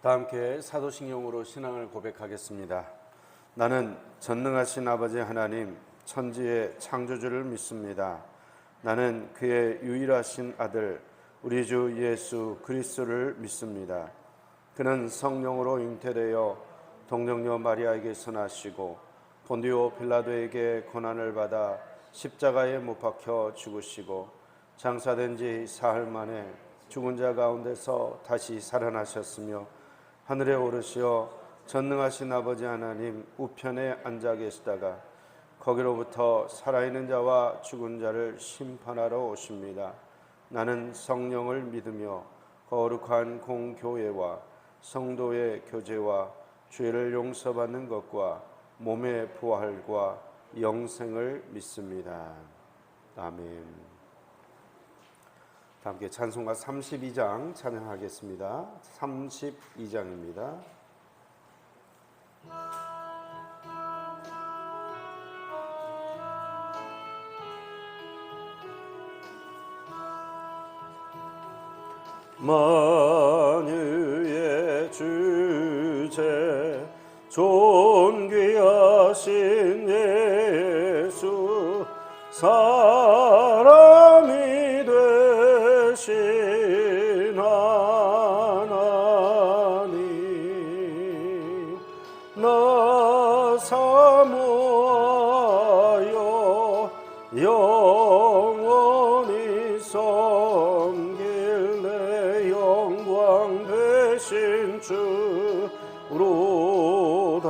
다 함께 사도신경으로 신앙을 고백하겠습니다. 나는 전능하신 아버지 하나님 천지의 창조주를 믿습니다. 나는 그의 유일하신 아들 우리 주 예수 그리스도를 믿습니다. 그는 성령으로 잉태되어 동정녀 마리아에게서 나시고 본디오 빌라도에게 고난을 받아 십자가에 못 박혀 죽으시고 장사된 지 사흘 만에 죽은 자 가운데서 다시 살아나셨으며 하늘에 오르시어 전능하신 아버지 하나님 우편에 앉아 계시다가 거기로부터 살아있는 자와 죽은 자를 심판하러 오십니다. 나는 성령을 믿으며 거룩한 공교회와 성도의 교제와 죄를 용서받는 것과 몸의 부활과 영생을 믿습니다. 아멘. 함께 찬송가 32장 찬양하겠습니다. 32장입니다. 만유의 주제 존귀하신 예수 사람이 되신 하나님 나 사모하여 영원히 섬길래 영광 되신 주로다.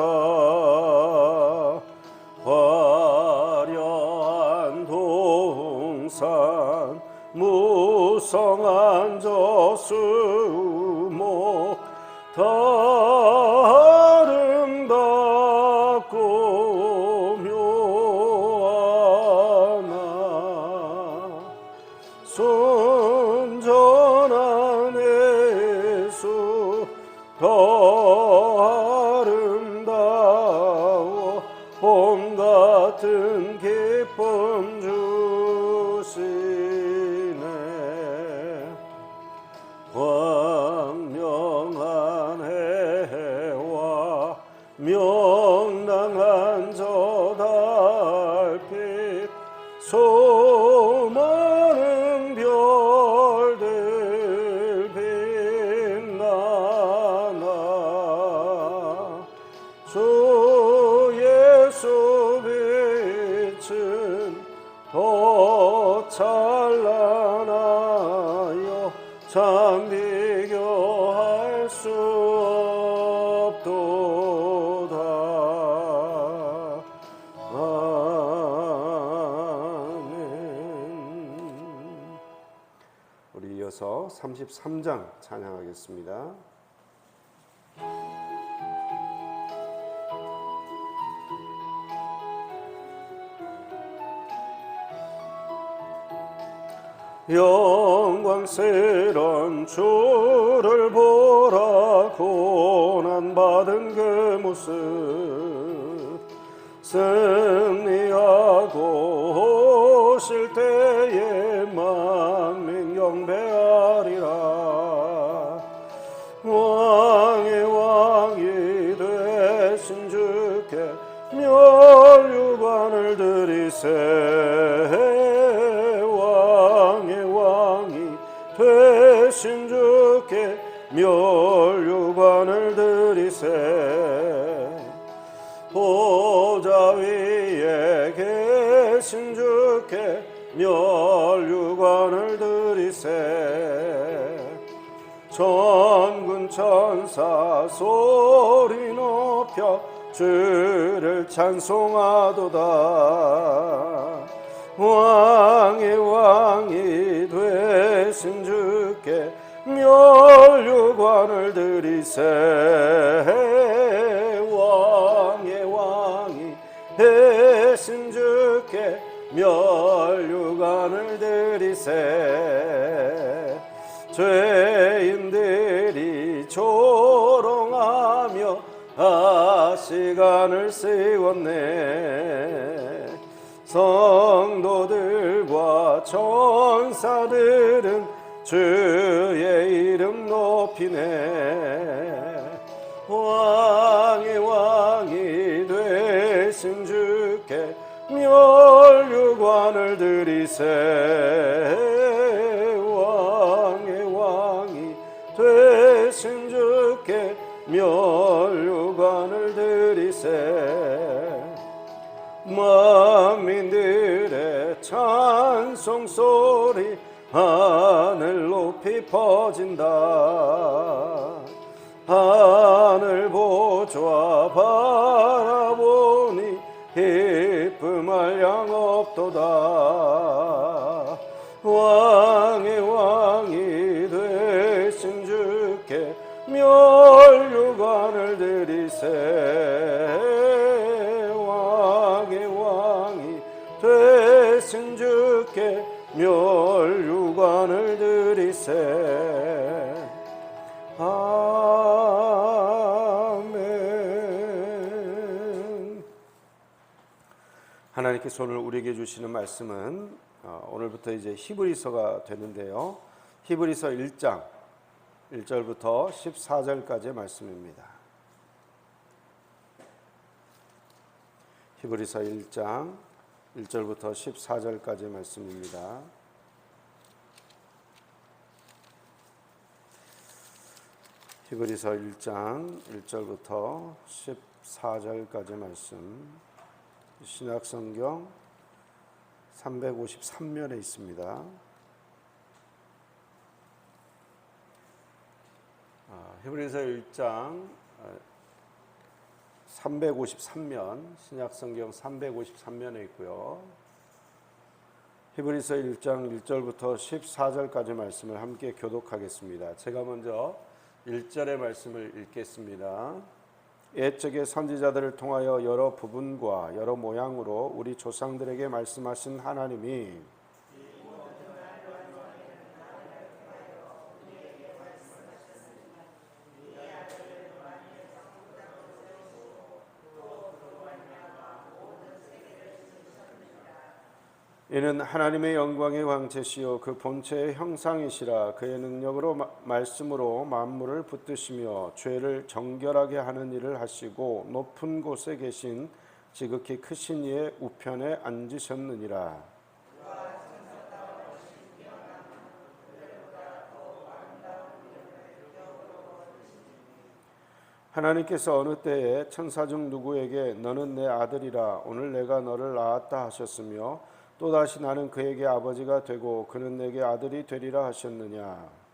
화려한 동산 무성한 저수목 다 아름답고 묘하나 순전한 예수 더 아름다워 봄 같은 기쁨 주시네. 광명한 해와 명랑한 저 달빛 수많은 별들 빛나나 주 예수 빛은 더 찬란하여 참 비교할 수 없도다. 아멘. 우리 이어서 33장 찬양하겠습니다. 영광스런 주를 보라 고난받은 그 모습 승리하고 오실 때에 만민 경배하리라. 왕의 왕이 되신 주께 멸류관을 드리세. 되신 주께 멸류관을 드리세. 보좌 위에 계신 주께 멸류관을 드리세. 천군 천사 소리 높여 주를 찬송하도다. 왕의 왕이 되신 주께 멸류관을 드리세. 왕의 왕이 되신 주께 멸류관을 드리세. 죄인들이 조롱하며 시간을 세웠네. 성도들과 천사들은 주의 이름 높이네. 주께 멸류관을 드리세. 왕의 왕이 되신 주께 멸류관을 드리세. 만민들의 찬송 소리 하늘 높이 퍼진다. 하늘 보좌 바라보니 기쁨할 양 없도다. 왕의 왕이 되신 주께 멸류관을 드리세. 왕의 왕이 되신 주께 멸류관을 드리세. 아멘. 하나님께 손을 우리에게 주시는 말씀은 오늘부터 이제 히브리서가 되는데요. 히브리서 1장 1절부터 14절까지의 말씀입니다. 히브리서 1장 1절부터 14절까지의 말씀입니다. 히브리서 1장 1절부터 14절까지의 말씀, 신약성경 353면에 있습니다. 히브리서 1장 353면, 신약성경 353면에 있고요. 히브리서 1장 1절부터 14절까지 말씀을 함께 교독하겠습니다. 제가 먼저 1절의 말씀을 읽겠습니다. 옛적의 선지자들을 통하여 여러 부분과 여러 모양으로 우리 조상들에게 말씀하신 하나님이 이는 하나님의 영광의 광채시요 그 본체의 형상이시라. 그의 능력으로 말씀으로 만물을 붙드시며 죄를 정결하게 하는 일을 하시고 높은 곳에 계신 지극히 크신 이의 우편에 앉으셨느니라. 하나님께서 어느 때에 천사 중 누구에게 너는 내 아들이라 오늘 내가 너를 낳았다 하셨으며 또다시 나는 그에게 아버지가 되고 그는 내게 아들이 되리라 하셨느냐.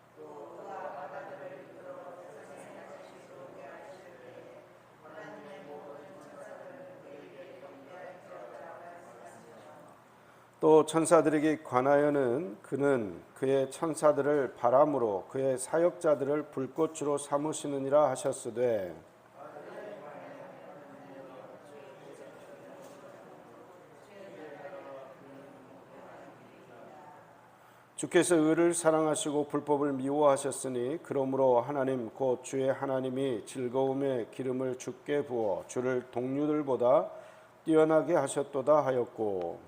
또 천사들에게 관하여는 그는 그의 천사들을 바람으로 그의 사역자들을 불꽃으로 삼으시느니라 하셨으되 주께서 의를 사랑하시고 불법을 미워하셨으니 그러므로 하나님 곧 주의 하나님이 즐거움의 기름을 주께 부어 주를 동류들보다 뛰어나게 하셨도다 하였고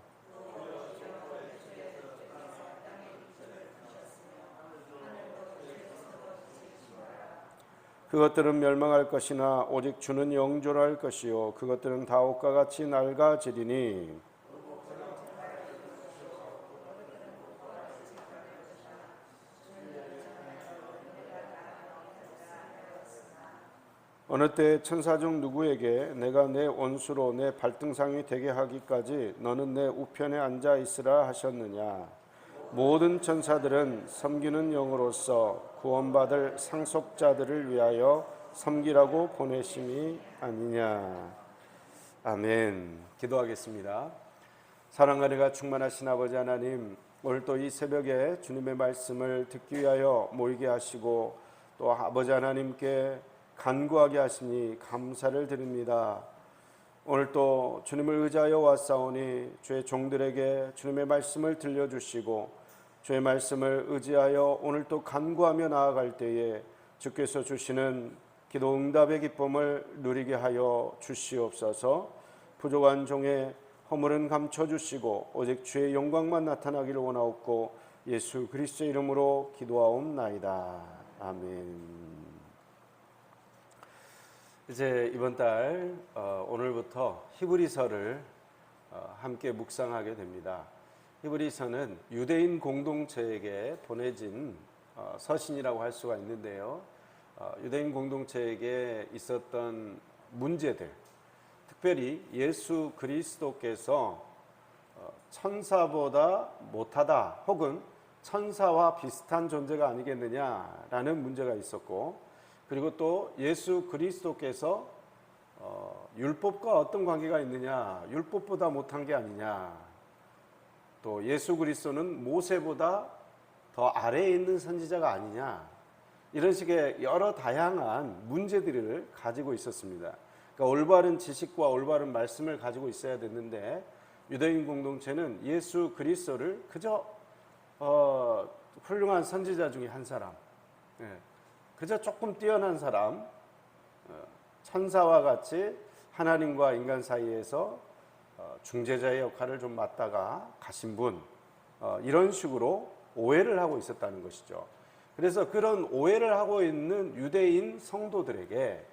그것들은 멸망할 것이나 오직 주는 영존할 것이요 그것들은 다 옷과 같이 낡아지리니 어느 때 천사 중 누구에게 내가 내 원수로 내 발등상이 되게 하기까지 너는 내 우편에 앉아 있으라 하셨느냐. 모든 천사들은 섬기는 영으로서 구원받을 상속자들을 위하여 섬기라고 보내심이 아니냐. 아멘. 기도하겠습니다. 사랑과 은혜가 충만하신 아버지 하나님, 오늘 또 이 새벽에 주님의 말씀을 듣기 위하여 모이게 하시고 또 아버지 하나님께 간구하게 하시니 감사를 드립니다. 오늘 또 주님을 의지하여 왔사오니 주의 종들에게 주님의 말씀을 들려주시고 주의 말씀을 의지하여 오늘 또 간구하며 나아갈 때에 주께서 주시는 기도 응답의 기쁨을 누리게 하여 주시옵소서. 부족한 종의 허물은 감춰주시고 오직 주의 영광만 나타나기를 원하옵고 예수 그리스도의 이름으로 기도하옵나이다. 아멘. 이제 이번 달 오늘부터 히브리서를 함께 묵상하게 됩니다. 히브리서는 유대인 공동체에게 보내진 서신이라고 할 수가 있는데요. 유대인 공동체에게 있었던 문제들, 특별히 예수 그리스도께서 천사보다 못하다 혹은 천사와 비슷한 존재가 아니겠느냐라는 문제가 있었고, 그리고 또 예수 그리스도께서 율법과 어떤 관계가 있느냐, 율법보다 못한 게 아니냐, 또 예수 그리스도는 모세보다 더 아래에 있는 선지자가 아니냐, 이런 식의 여러 다양한 문제들을 가지고 있었습니다. 그러니까 올바른 지식과 올바른 말씀을 가지고 있어야 됐는데, 유대인 공동체는 예수 그리스도를 그저 훌륭한 선지자 중에 한 사람, 그저 조금 뛰어난 사람, 천사와 같이 하나님과 인간 사이에서 중재자의 역할을 좀 맡다가 가신 분, 이런 식으로 오해를 하고 있었다는 것이죠. 그래서 그런 오해를 하고 있는 유대인 성도들에게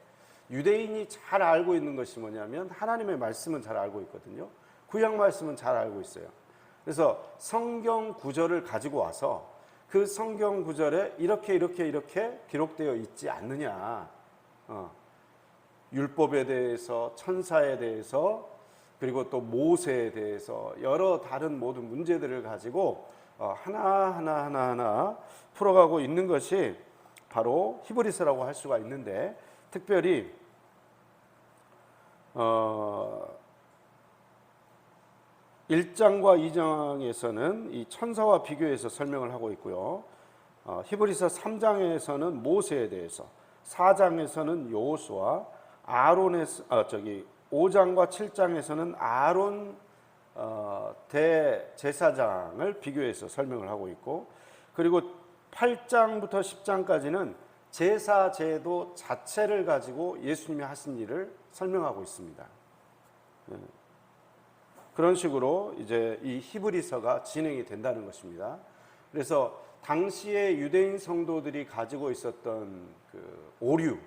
유대인이 잘 알고 있는 것이 뭐냐면 하나님의 말씀은 잘 알고 있거든요. 구약 말씀은 잘 알고 있어요. 그래서 성경 구절을 가지고 와서 그 성경 구절에 이렇게 기록되어 있지 않느냐, 율법에 대해서, 천사에 대해서, 그리고 또 모세에 대해서 여러 다른 모든 문제들을 가지고 하나하나 풀어가고 있는 것이 바로 히브리서라고 할 수가 있는데, 특별히 1장과 2장에서는 이 천사와 비교해서 설명을 하고 있고요. 히브리서 3장에서는 모세에 대해서, 4장에서는 여호수아, 5장과 7장에서는 아론 대제사장을 비교해서 설명을 하고 있고, 그리고 8장부터 10장까지는 제사 제도 자체를 가지고 예수님이 하신 일을 설명하고 있습니다. 그런 식으로 이제 이 히브리서가 진행이 된다는 것입니다. 그래서 당시의 유대인 성도들이 가지고 있었던 그 오류,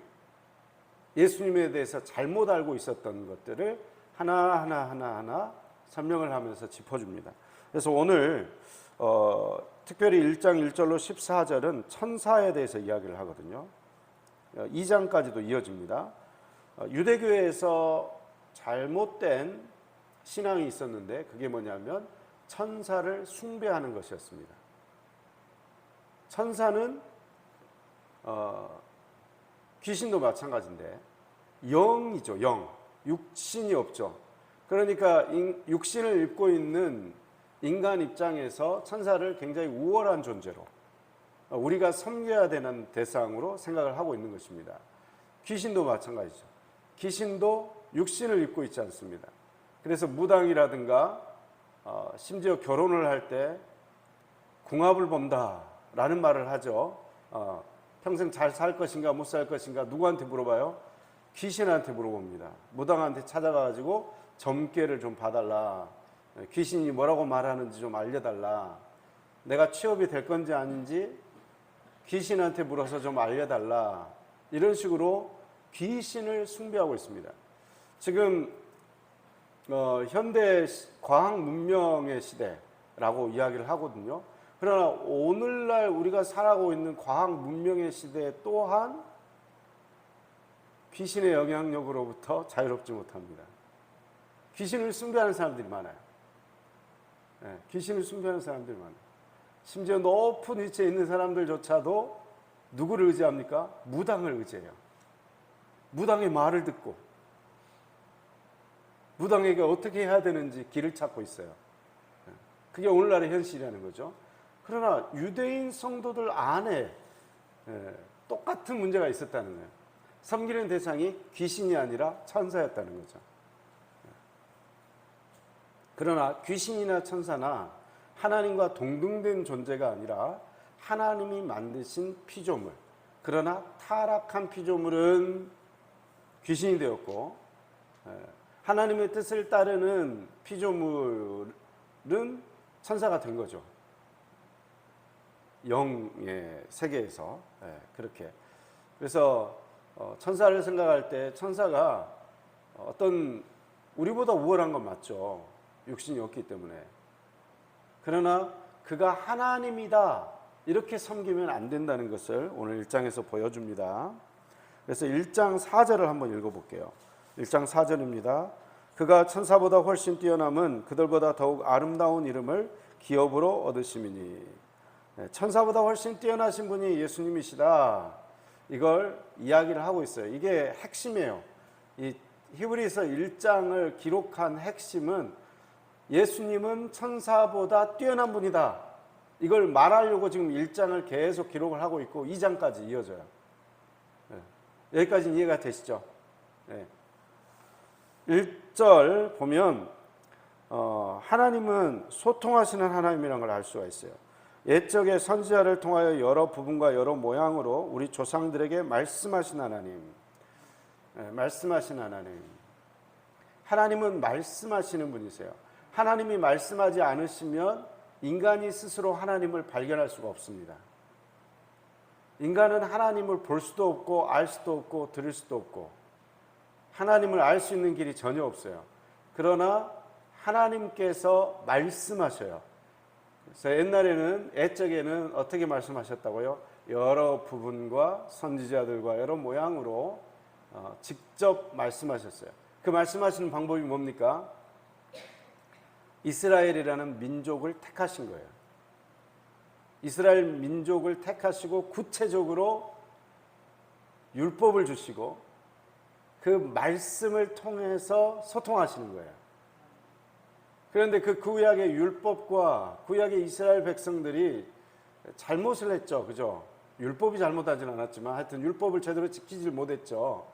예수님에 대해서 잘못 알고 있었던 것들을 하나하나 설명을 하면서 짚어줍니다. 그래서 오늘 특별히 1장 1절로 14절은 천사에 대해서 이야기를 하거든요. 2장까지도 이어집니다. 유대교에서 잘못된 신앙이 있었는데, 그게 뭐냐면 천사를 숭배하는 것이었습니다. 천사는 귀신도 마찬가지인데 영이죠. 영, 육신이 없죠. 그러니까 육신을 입고 있는 인간 입장에서 천사를 굉장히 우월한 존재로, 우리가 섬겨야 되는 대상으로 생각을 하고 있는 것입니다. 귀신도 마찬가지죠. 귀신도 육신을 입고 있지 않습니다. 그래서 무당이라든가 심지어 결혼을 할 때 궁합을 본다라는 말을 하죠. 평생 잘 살 것인가 못 살 것인가 누구한테 물어봐요? 귀신한테 물어봅니다. 무당한테 찾아가가지고 점괘를 좀 봐달라, 귀신이 뭐라고 말하는지 좀 알려달라, 내가 취업이 될 건지 아닌지 귀신한테 물어서 좀 알려달라, 이런 식으로 귀신을 숭배하고 있습니다. 지금 현대 과학 문명의 시대라고 이야기를 하거든요. 그러나 오늘날 우리가 살아가고 있는 과학 문명의 시대 또한 귀신의 영향력으로부터 자유롭지 못합니다. 귀신을 숭배하는 사람들이 많아요. 귀신을 숭배하는 사람들이 많아요. 심지어 높은 위치에 있는 사람들조차도 누구를 의지합니까? 무당을 의지해요. 무당의 말을 듣고 무당에게 어떻게 해야 되는지 길을 찾고 있어요. 그게 오늘날의 현실이라는 거죠. 그러나 유대인 성도들 안에 똑같은 문제가 있었다는 거예요. 섬기는 대상이 귀신이 아니라 천사였다는 거죠. 그러나 귀신이나 천사나 하나님과 동등된 존재가 아니라 하나님이 만드신 피조물, 그러나 타락한 피조물은 귀신이 되었고, 하나님의 뜻을 따르는 피조물은 천사가 된 거죠. 영의 세계에서. 그렇게. 그래서 천사를 생각할 때 천사가 어떤 우리보다 우월한 건 맞죠. 육신이 없기 때문에. 그러나 그가 하나님이다 이렇게 섬기면 안 된다는 것을 오늘 1장에서 보여줍니다. 그래서 1장 4절을 한번 읽어볼게요. 1장 4절입니다. 그가 천사보다 훨씬 뛰어남은 그들보다 더욱 아름다운 이름을 기업으로 얻으심이니. 천사보다 훨씬 뛰어나신 분이 예수님이시다, 이걸 이야기를 하고 있어요. 이게 핵심이에요. 이 히브리서 1장을 기록한 핵심은 예수님은 천사보다 뛰어난 분이다, 이걸 말하려고 지금 1장을 계속 기록을 하고 있고 2장까지 이어져요. 여기까지 이해가 되시죠? 1절 보면 하나님은 소통하시는 하나님이라는 걸 알 수가 있어요. 옛적에 선지자를 통하여 여러 부분과 여러 모양으로 우리 조상들에게 말씀하신 하나님. 말씀하신 하나님. 하나님은 말씀하시는 분이세요. 하나님이 말씀하지 않으시면 인간이 스스로 하나님을 발견할 수가 없습니다. 인간은 하나님을 볼 수도 없고 알 수도 없고 들을 수도 없고 하나님을 알 수 있는 길이 전혀 없어요. 그러나 하나님께서 말씀하셔요. 그래서 옛날에는, 옛적에는 어떻게 말씀하셨다고요? 여러 부분과 선지자들과 여러 모양으로 직접 말씀하셨어요. 그 말씀하시는 방법이 뭡니까? 이스라엘이라는 민족을 택하신 거예요. 이스라엘 민족을 택하시고 구체적으로 율법을 주시고 그 말씀을 통해서 소통하시는 거예요. 그런데 그 구약의 율법과 구약의 이스라엘 백성들이 잘못을 했죠. 그죠? 율법이 잘못하진 않았지만 하여튼 율법을 제대로 지키질 못했죠.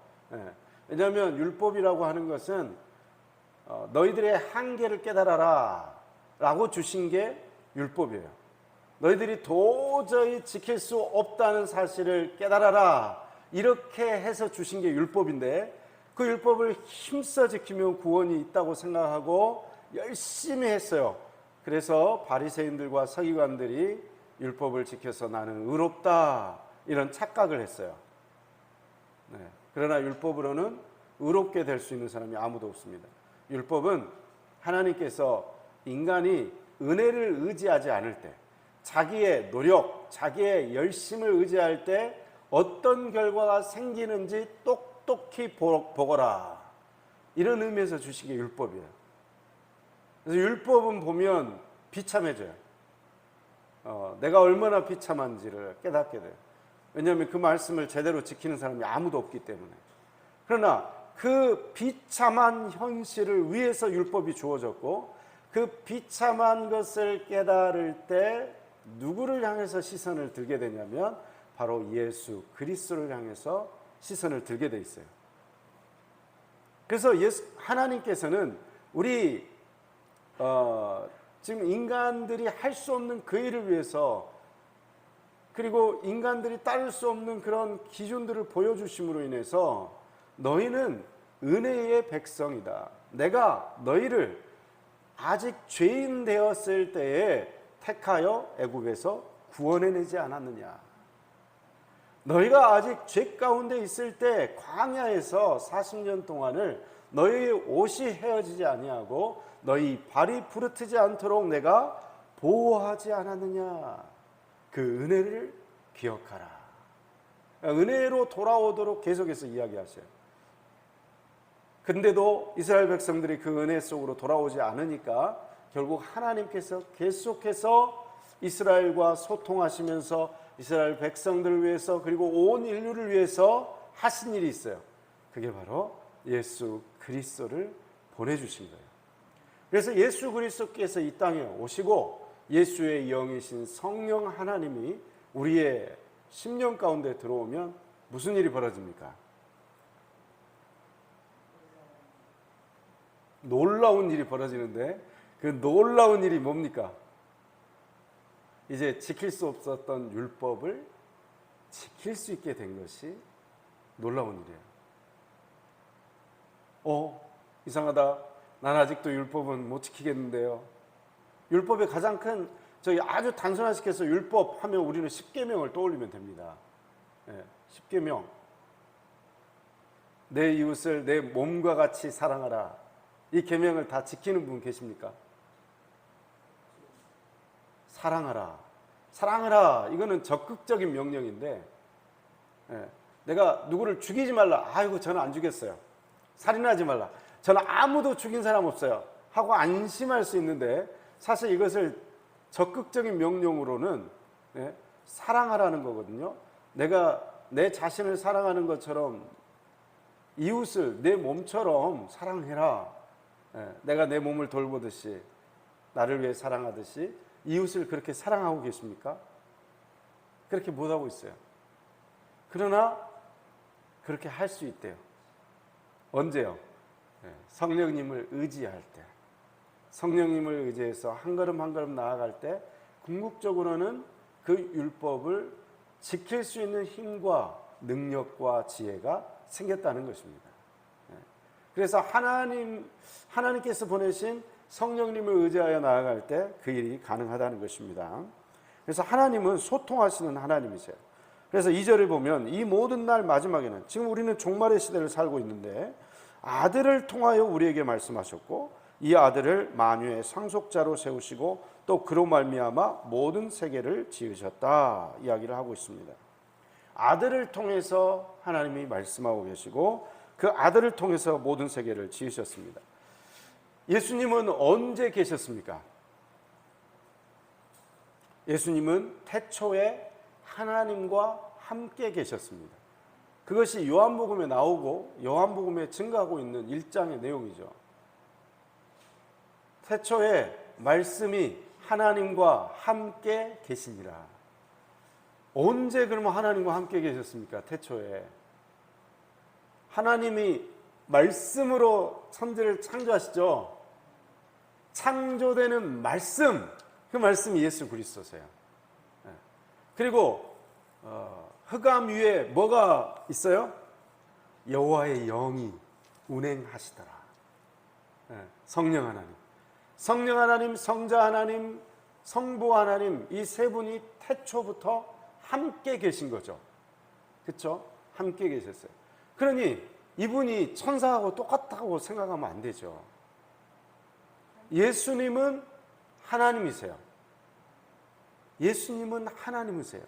왜냐하면 율법이라고 하는 것은 너희들의 한계를 깨달아라 라고 주신 게 율법이에요. 너희들이 도저히 지킬 수 없다는 사실을 깨달아라, 이렇게 해서 주신 게 율법인데, 그 율법을 힘써 지키면 구원이 있다고 생각하고 열심히 했어요. 그래서 바리새인들과 서기관들이 율법을 지켜서 나는 의롭다, 이런 착각을 했어요. 그러나 율법으로는 의롭게 될 수 있는 사람이 아무도 없습니다. 율법은 하나님께서 인간이 은혜를 의지하지 않을 때, 자기의 노력, 자기의 열심을 의지할 때 어떤 결과가 생기는지 똑똑히 보거라, 이런 의미에서 주신 게 율법이에요. 그래서 율법은 보면 비참해져요. 내가 얼마나 비참한지를 깨닫게 돼요. 왜냐하면 그 말씀을 제대로 지키는 사람이 아무도 없기 때문에. 그러나 그 비참한 현실을 위해서 율법이 주어졌고, 그 비참한 것을 깨달을 때 누구를 향해서 시선을 들게 되냐면 바로 예수 그리스도를 향해서 시선을 들게 돼 있어요. 그래서 하나님께서는 우리 지금 인간들이 할 수 없는 그 일을 위해서, 그리고 인간들이 따를 수 없는 그런 기준들을 보여주심으로 인해서 너희는 은혜의 백성이다, 내가 너희를 아직 죄인 되었을 때에 택하여 애굽에서 구원해내지 않았느냐, 너희가 아직 죄 가운데 있을 때 광야에서 40년 동안을 너희의 옷이 헤어지지 아니하고 너희 발이 부르트지 않도록 내가 보호하지 않았느냐, 그 은혜를 기억하라. 은혜로 돌아오도록 계속해서 이야기하셔요. 근데도 이스라엘 백성들이 그 은혜 속으로 돌아오지 않으니까 결국 하나님께서 계속해서 이스라엘과 소통하시면서 이스라엘 백성들을 위해서, 그리고 온 인류를 위해서 하신 일이 있어요. 그게 바로 예수 그리스도를 보내주신 거예요. 그래서 예수 그리스도께서 이 땅에 오시고 예수의 영이신 성령 하나님이 우리의 심령 가운데 들어오면 무슨 일이 벌어집니까? 놀라운 일이 벌어지는데, 그 놀라운 일이 뭡니까? 이제 지킬 수 없었던 율법을 지킬 수 있게 된 것이 놀라운 일이에요. 이상하다, 난 아직도 율법은 못 지키겠는데요. 율법의 가장 큰, 아주 단순화시켜서 율법 하면 우리는 십계명을 떠올리면 됩니다. 십계명. 내 이웃을 내 몸과 같이 사랑하라. 이 계명을 다 지키는 분 계십니까? 사랑하라. 사랑하라. 이거는 적극적인 명령인데, 내가 누구를 죽이지 말라. 아이고, 저는 안 죽였어요. 살인하지 말라. 저는 아무도 죽인 사람 없어요. 하고 안심할 수 있는데, 사실 이것을 적극적인 명령으로는 사랑하라는 거거든요. 내가 내 자신을 사랑하는 것처럼 이웃을 내 몸처럼 사랑해라. 내가 내 몸을 돌보듯이, 나를 위해 사랑하듯이 이웃을 그렇게 사랑하고 계십니까? 그렇게 못하고 있어요. 그러나 그렇게 할 수 있대요. 언제요? 성령님을 의지할 때, 성령님을 의지해서 한 걸음 한 걸음 나아갈 때 궁극적으로는 그 율법을 지킬 수 있는 힘과 능력과 지혜가 생겼다는 것입니다. 그래서 하나님께서 보내신 성령님을 의지하여 나아갈 때 그 일이 가능하다는 것입니다. 그래서 하나님은 소통하시는 하나님이세요. 그래서 2절을 보면 이 모든 날 마지막에는, 지금 우리는 종말의 시대를 살고 있는데 아들을 통하여 우리에게 말씀하셨고, 이 아들을 만유의 상속자로 세우시고 또 그로 말미암아 모든 세계를 지으셨다 이야기를 하고 있습니다. 아들을 통해서 하나님이 말씀하고 계시고 그 아들을 통해서 모든 세계를 지으셨습니다. 예수님은 언제 계셨습니까? 예수님은 태초에 하나님과 함께 계셨습니다. 그것이 요한복음에 나오고 요한복음에 증가하고 있는 1장의 내용이죠. 태초에 말씀이 하나님과 함께 계시니라. 언제 그러면 하나님과 함께 계셨습니까? 태초에 하나님이 말씀으로 천지를 창조하시죠. 창조되는 말씀, 그 말씀이 예수 그리스도세요. 그리고 흑암 위에 뭐가 있어요? 여호와의 영이 운행하시더라. 성령 하나님, 성령 하나님, 성자 하나님, 성부 하나님, 이 세 분이 태초부터 함께 계신 거죠. 그렇죠? 함께 계셨어요. 그러니 이분이 천사하고 똑같다고 생각하면 안 되죠. 예수님은 하나님이세요. 예수님은 하나님이세요.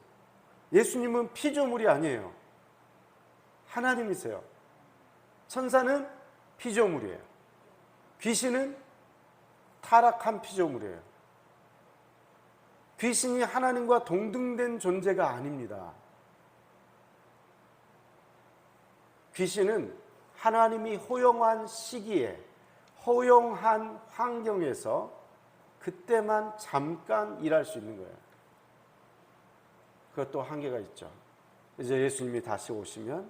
예수님은 피조물이 아니에요. 하나님이세요. 천사는 피조물이에요. 귀신은 타락한 피조물이에요. 귀신이 하나님과 동등된 존재가 아닙니다. 귀신은 하나님이 허용한 시기에, 허용한 환경에서 그때만 잠깐 일할 수 있는 거예요. 그것도 한계가 있죠. 이제 예수님이 다시 오시면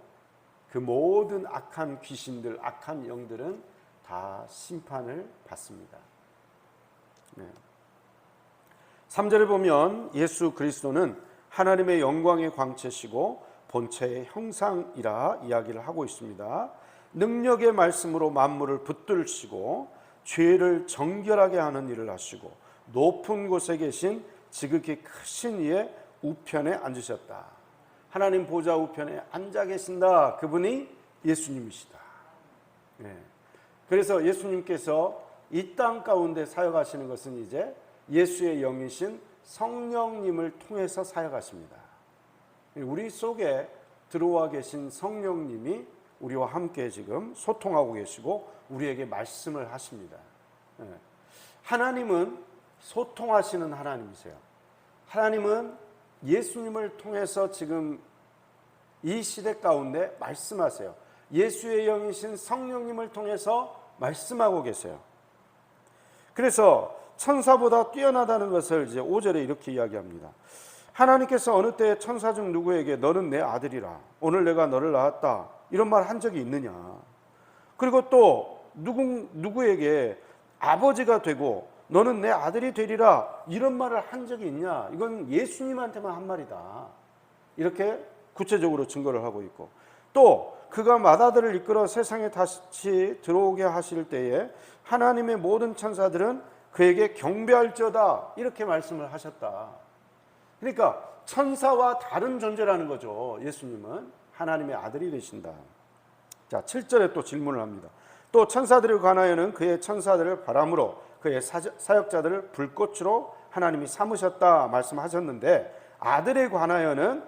그 모든 악한 귀신들, 악한 영들은 다 심판을 받습니다. 3절을 보면 예수 그리스도는 하나님의 영광의 광채시고 본체의 형상이라 이야기를 하고 있습니다. 능력의 말씀으로 만물을 붙들시고 죄를 정결하게 하는 일을 하시고 높은 곳에 계신 지극히 크신 이의 우편에 앉으셨다. 하나님 보좌 우편에 앉아 계신다. 그분이 예수님이시다. 그래서 예수님께서 이 땅 가운데 사역하시는 것은 이제 예수의 영이신 성령님을 통해서 사역하십니다. 우리 속에 들어와 계신 성령님이 우리와 함께 지금 소통하고 계시고 우리에게 말씀을 하십니다. 하나님은 소통하시는 하나님이세요. 하나님은 예수님을 통해서 지금 이 시대 가운데 말씀하세요. 예수의 영이신 성령님을 통해서 말씀하고 계세요. 그래서 천사보다 뛰어나다는 것을 이제 5절에 이렇게 이야기합니다. 하나님께서 어느 때에 천사 중 누구에게 너는 내 아들이라, 오늘 내가 너를 낳았다, 이런 말 한 적이 있느냐. 그리고 또 누구에게 아버지가 되고 너는 내 아들이 되리라, 이런 말을 한 적이 있냐. 이건 예수님한테만 한 말이다. 이렇게 구체적으로 증거를 하고 있고, 또 그가 맏아들을 이끌어 세상에 다시 들어오게 하실 때에 하나님의 모든 천사들은 그에게 경배할지어다, 이렇게 말씀을 하셨다. 그러니까 천사와 다른 존재라는 거죠. 예수님은 하나님의 아들이 되신다. 자, 7절에 또 질문을 합니다. 또 천사들에 관하여는 그의 천사들을 바람으로 그의 사역자들을 불꽃으로 하나님이 삼으셨다 말씀하셨는데, 아들에 관하여는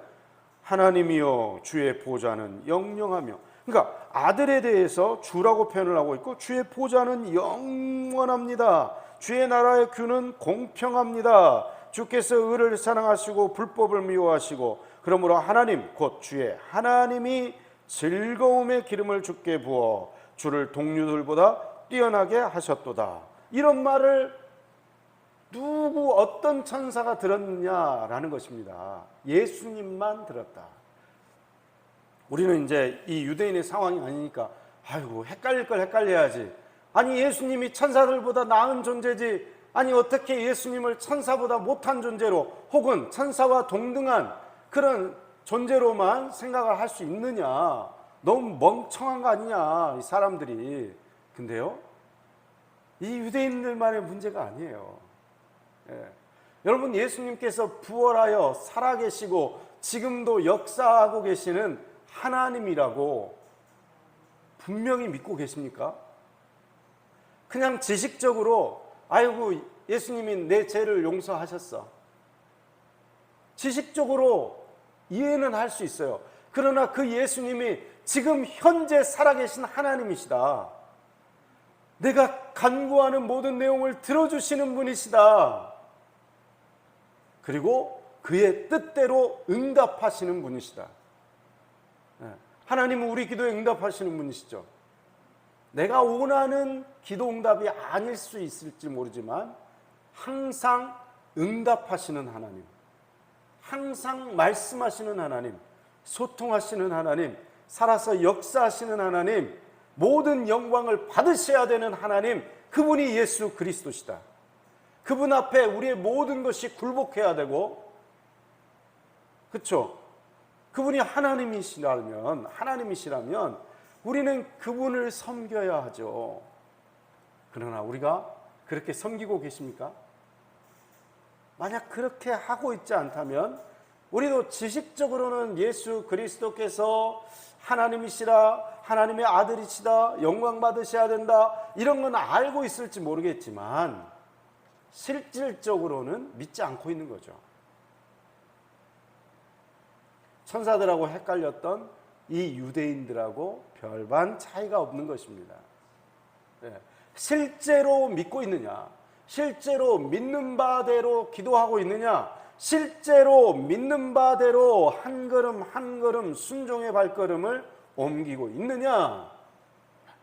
하나님이여 주의 보좌는 영영하며, 그러니까 아들에 대해서 주라고 표현을 하고 있고, 주의 보좌는 영원합니다. 주의 나라의 규는 공평합니다. 주께서 의를 사랑하시고 불법을 미워하시고, 그러므로 하나님 곧 주의 하나님이 즐거움의 기름을 주께 부어 주를 동류들보다 뛰어나게 하셨도다. 이런 말을 누구 어떤 천사가 들었느냐라는 것입니다. 예수님만 들었다. 우리는 이제 이 유대인의 상황이 아니니까 아이고 헷갈릴 걸 헷갈려야지. 아니 예수님이 천사들보다 나은 존재지, 아니 어떻게 예수님을 천사보다 못한 존재로 혹은 천사와 동등한 그런 존재로만 생각을 할 수 있느냐. 너무 멍청한 거 아니냐 이 사람들이. 근데요, 이 유대인들만의 문제가 아니에요. 여러분, 예수님께서 부활하여 살아계시고 지금도 역사하고 계시는 하나님이라고 분명히 믿고 계십니까? 그냥 지식적으로 아이고 예수님이 내 죄를 용서하셨어, 지식적으로 이해는 할 수 있어요. 그러나 그 예수님이 지금 현재 살아계신 하나님이시다, 내가 간구하는 모든 내용을 들어주시는 분이시다, 그리고 그의 뜻대로 응답하시는 분이시다. 하나님은 우리 기도에 응답하시는 분이시죠. 내가 원하는 기도 응답이 아닐 수 있을지 모르지만 항상 응답하시는 하나님, 항상 말씀하시는 하나님, 소통하시는 하나님, 살아서 역사하시는 하나님, 모든 영광을 받으셔야 되는 하나님, 그분이 예수 그리스도시다. 그분 앞에 우리의 모든 것이 굴복해야 되고, 그렇죠? 그분이 하나님이시라면 우리는 그분을 섬겨야 하죠. 그러나 우리가 그렇게 섬기고 계십니까? 만약 그렇게 하고 있지 않다면 우리도 지식적으로는 예수 그리스도께서 하나님이시라, 하나님의 아들이시다, 영광 받으셔야 된다, 이런 건 알고 있을지 모르겠지만 실질적으로는 믿지 않고 있는 거죠. 천사들하고 헷갈렸던 이 유대인들하고 별반 차이가 없는 것입니다. 실제로 믿고 있느냐, 실제로 믿는 바대로 기도하고 있느냐, 실제로 믿는 바대로 한 걸음 한 걸음 순종의 발걸음을 옮기고 있느냐,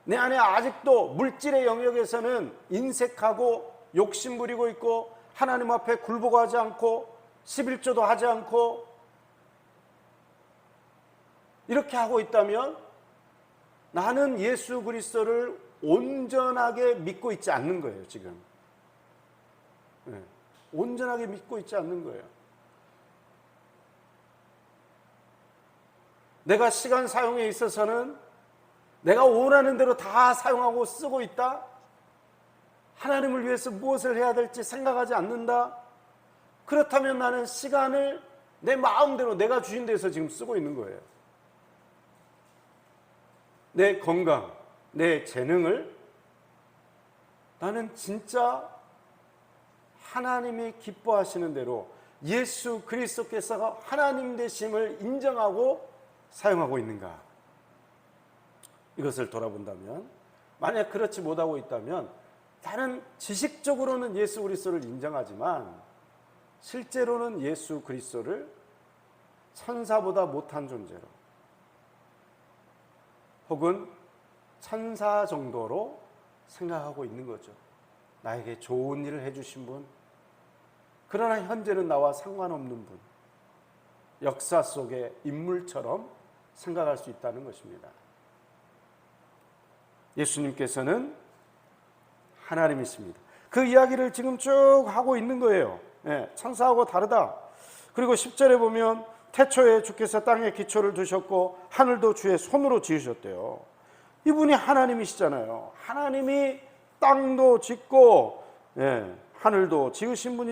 내 안에 아직도 물질의 영역에서는 인색하고 욕심부리고 있고 하나님 앞에 굴복하지 않고 11조도 하지 않고 이렇게 하고 있다면 나는 예수 그리스도를 온전하게 믿고 있지 않는 거예요. 지금 온전하게 믿고 있지 않는 거예요. 내가 시간 사용에 있어서는 내가 원하는 대로 다 사용하고 쓰고 있다, 하나님을 위해서 무엇을 해야 될지 생각하지 않는다, 그렇다면 나는 시간을 내 마음대로 내가 주신 데서 지금 쓰고 있는 거예요. 내 건강, 내 재능을 나는 진짜 하나님이 기뻐하시는 대로 예수 그리스도께서 하나님 되심을 인정하고 사용하고 있는가? 이것을 돌아본다면, 만약 그렇지 못하고 있다면 나는 지식적으로는 예수 그리스도를 인정하지만 실제로는 예수 그리스도를 천사보다 못한 존재로 혹은 천사 정도로 생각하고 있는 거죠. 나에게 좋은 일을 해주신 분, 그러나 현재는 나와 상관없는 분, 역사 속의 인물처럼 생각할 수 있다는 것입니다. 예수님께서는 하나님이십니다. 그 이야기를 지금 쭉 하고 있는 거예요. 천사하고 다르다. 그리고 10절에 보면 태초에 주께서 땅에 기초를 두셨고 하늘도 주의 손으로 지으셨대요. 이분이 하나님이시잖아요. 하나님이 땅도 짓고 하늘도 지으신 분이